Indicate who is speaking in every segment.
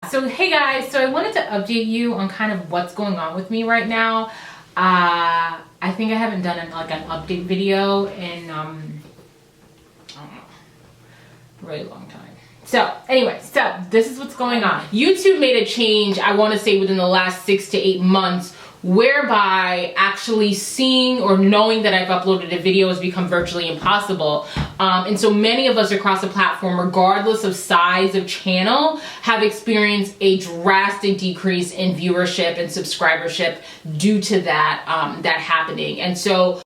Speaker 1: So hey guys, so I wanted to update you on kind of what's going on with me right now. I think I haven't done an update video in I don't know, a really long time. So anyway, this is what's going on. YouTube made a change, I want to say within the last 6 to 8 months, whereby actually seeing or knowing that I've uploaded a video has become virtually impossible. And so many of us across the platform, regardless of size of channel, have experienced a drastic decrease in viewership and subscribership due to that, that happening. And so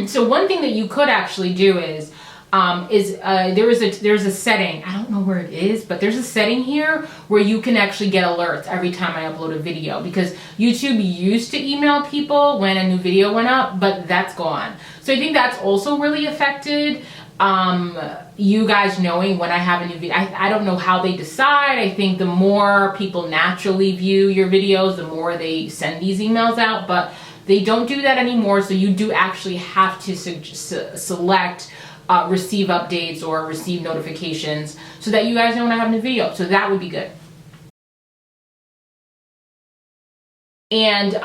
Speaker 1: so one thing that you could actually do is there's a setting, I don't know where it is, but there's a setting here where you can actually get alerts every time I upload a video, because YouTube used to email people when a new video went up, but that's gone. So I think that's also really affected you guys knowing when I have a new video. I don't know how they decide. I think the more people naturally view your videos, the more they send these emails out, but they don't do that anymore. So you do actually have to select receive updates or receive notifications so that you guys know when I have a new video. So that would be good. And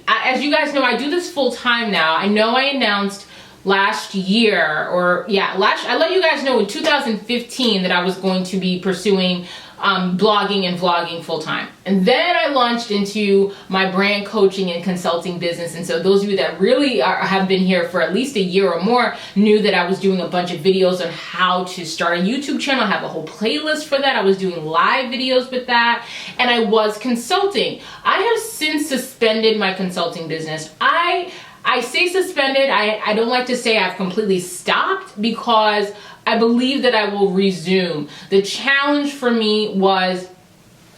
Speaker 1: as you guys know, I do this full time now. I know I announced last year, I let you guys know in 2015 that I was going to be pursuing blogging and vlogging full time. And then I launched into my brand coaching and consulting business. And so those of you that really have been here for at least a year or more knew that I was doing a bunch of videos on how to start a YouTube channel. I have a whole playlist for that. I was doing live videos with that, and I was consulting. I have since suspended my consulting business. I say suspended. I don't like to say I've completely stopped, because I believe that I will resume. The challenge for me was,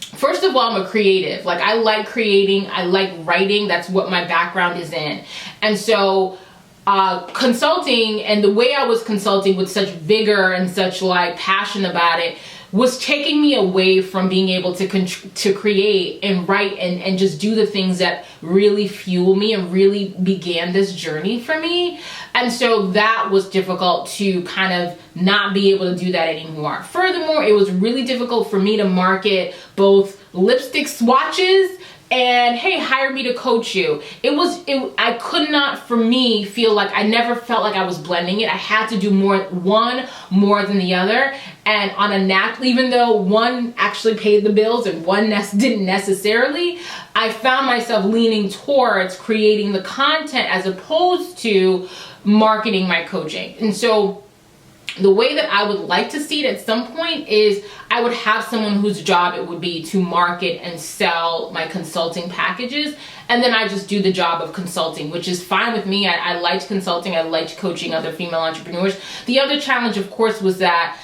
Speaker 1: first of all, I'm a creative. Like, I like creating, I like writing. That's what my background is in. And so consulting, and the way I was consulting with such vigor and such like passion about it, was taking me away from being able to create and write and just do the things that really fuel me and really began this journey for me. And so that was difficult to kind of not be able to do that anymore. Furthermore, it was really difficult for me to market both lipstick swatches and hey, hire me to coach you. I could not, for me, feel like, I never felt like I was blending it. I had to do one more than the other. And on a even though one actually paid the bills and one didn't necessarily, I found myself leaning towards creating the content as opposed to marketing my coaching. And so the way that I would like to see it at some point is I would have someone whose job it would be to market and sell my consulting packages, and then I just do the job of consulting, which is fine with me. I liked consulting. I liked coaching other female entrepreneurs. The other challenge, of course, was that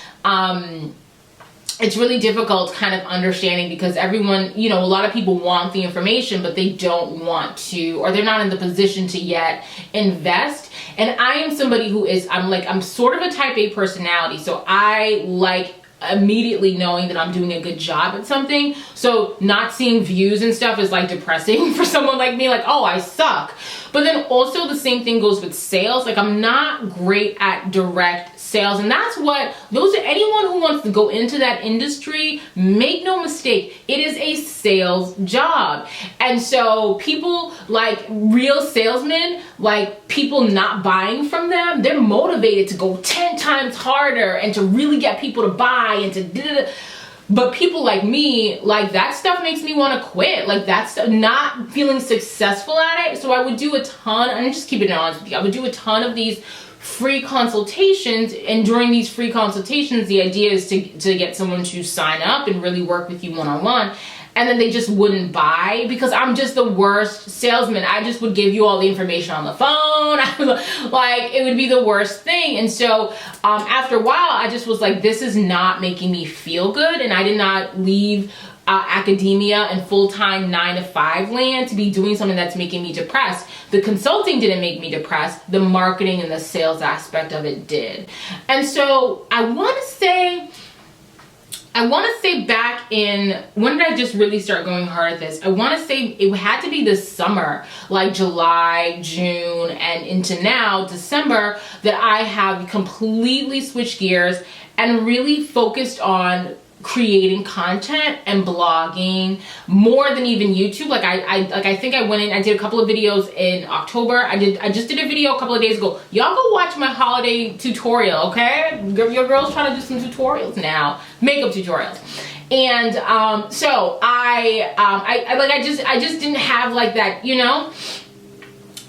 Speaker 1: it's really difficult kind of understanding, because everyone, a lot of people want the information, but they don't want to, or they're not in the position to yet invest. And I am somebody who is, I'm sort of a type A personality. So I like immediately knowing that I'm doing a good job at something. So not seeing views and stuff is like depressing for someone like me, like, oh, I suck. But then also the same thing goes with sales. Like, I'm not great at direct sales. And that's what anyone who wants to go into that industry, make no mistake, it is a sales job. And so people like real salesmen, like people not buying from them, they're motivated to go 10 times harder and to really get people to buy and to but people like me, like that stuff makes me want to quit. Like, that's not feeling successful at it. So I would do a ton, and just keep it honest with you, I would do a ton of these free consultations, and during these free consultations, the idea is to get someone to sign up and really work with you one-on-one. And then they just wouldn't buy, because I'm just the worst salesman. I just would give you all the information on the phone. Like, it would be the worst thing. And so after a while, I just was like, this is not making me feel good. And I did not leave academia and full-time 9-to-5 land to be doing something that's making me depressed. The consulting didn't make me depressed. The marketing and the sales aspect of it did. And so I want to say back in, when did I just really start going hard at this? I want to say it had to be this summer, like July, June, and into now, December, that I have completely switched gears and really focused on creating content and blogging more than even YouTube. Like I think I went in, I did a couple of videos in October. I just did a video a couple of days ago. Y'all go watch my holiday tutorial, okay? Your girl's trying to do some tutorials now, makeup tutorials. And so I just didn't have like that, you know?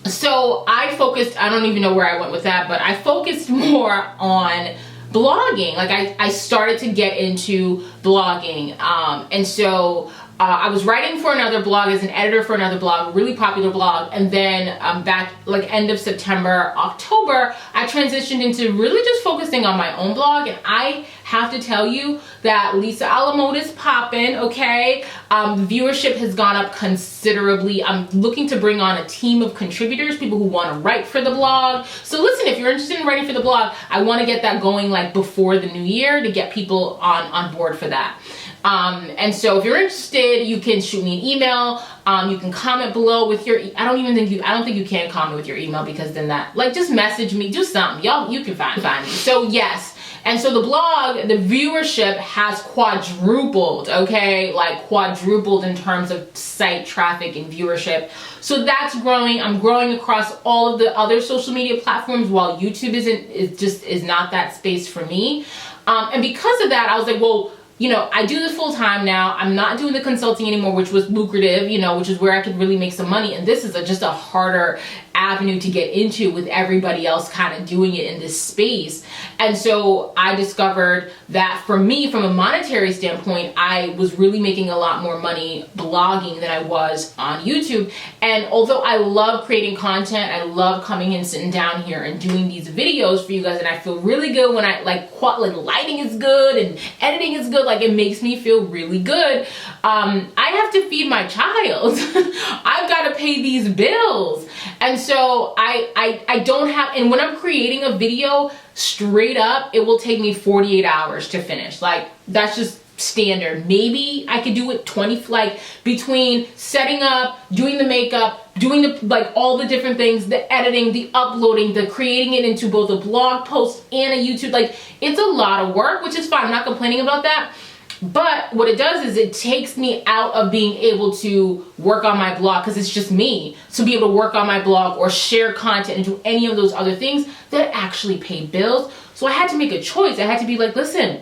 Speaker 1: So I focused, I don't even know where I went with that, but I focused more on blogging. Like I started to get into blogging, and so I was writing for another blog as an editor for another blog, a really popular blog, and then back like end of September, October, I transitioned into really just focusing on my own blog. And I have to tell you that Lisa Alamode is popping, okay? Viewership has gone up considerably. I'm looking to bring on a team of contributors, people who want to write for the blog. So listen, if you're interested in writing for the blog, I want to get that going like before the new year to get people on board for that. And so if you're interested, you can shoot me an email. You can comment below with your, I don't think you can comment with your email, because then that, like, just message me, do something. Y'all, you can find me. So yes. And so the blog, the viewership has quadrupled, okay? Like quadrupled in terms of site traffic and viewership. So that's growing. I'm growing across all of the other social media platforms, while YouTube is not that space for me. And because of that, I was like, well, you know, I do this full time now. I'm not doing the consulting anymore, which was lucrative, you know, which is where I could really make some money. And this is just a harder avenue to get into with everybody else kind of doing it in this space. And so I discovered that for me, from a monetary standpoint, I was really making a lot more money blogging than I was on YouTube. And although I love creating content, I love coming and sitting down here and doing these videos for you guys, and I feel really good when I like lighting is good and editing is good. Like, it makes me feel really good. I have to feed my child. I've got to pay these bills. And so I don't have, and when I'm creating a video, straight up, it will take me 48 hours to finish. Like, that's just standard. Maybe I could do it 20, like between setting up, doing the makeup, doing the, like all the different things, the editing, the uploading, the creating it into both a blog post and a YouTube. Like, it's a lot of work, which is fine. I'm not complaining about that. But what it does is it takes me out of being able to work on my blog, because it's just me, to be able to work on my blog or share content and do any of those other things that actually pay bills. So I had to make a choice. I had to be like, listen,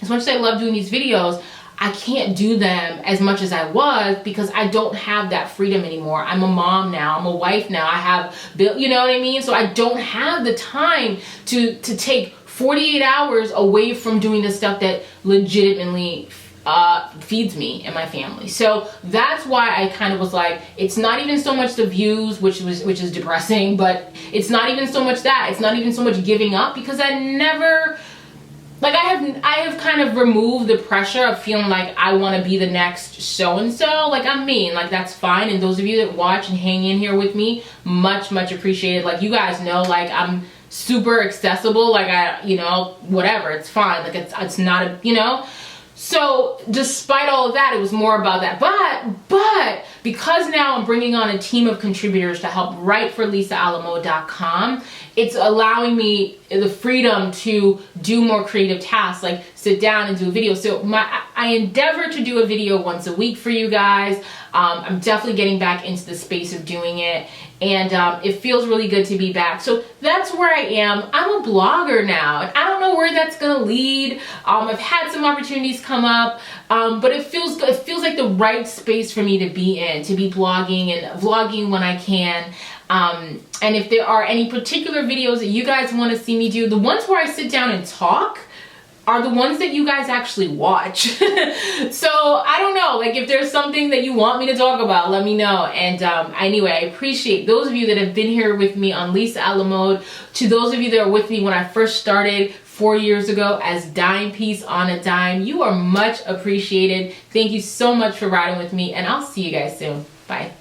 Speaker 1: as much as I love doing these videos, I can't do them as much as I was, because I don't have that freedom anymore. I'm a mom now. I'm a wife now. I have bill, you know what I mean? So I don't have the time to take 48 hours away from doing the stuff that legitimately feeds me and my family. So that's why I kind of was like, it's not even so much the views, which is depressing, but it's not even so much that. It's not even so much giving up, because I never, like, I have kind of removed the pressure of feeling like I want to be the next so-and-so. Like, I'm me, and like, that's fine. And those of you that watch and hang in here with me, much appreciated. Like, you guys know, like, I'm super accessible. Like, I, you know, whatever, it's fine. Like, it's not a, you know. So despite all of that, it was more about that. But because now I'm bringing on a team of contributors to help write for lisaalamode.com, it's allowing me the freedom to do more creative tasks, like sit down and do a video. So I endeavor to do a video once a week for you guys. I'm definitely getting back into the space of doing it, and it feels really good to be back. So that's where I am. I'm a blogger now, and I don't know where that's gonna lead. I've had some opportunities come up, but it feels good. It feels like the right space for me to be in, to be blogging and vlogging when I can. And if there are any particular videos that you guys want to see me do, the ones where I sit down and talk are the ones that you guys actually watch. So I don't know, like, if there's something that you want me to talk about, let me know. And anyway, I appreciate those of you that have been here with me on Lisa Alamode. To those of you that are with me when I first started 4 years ago as Dime Piece on a Dime, you are much appreciated. Thank you so much for riding with me, and I'll see you guys soon. Bye.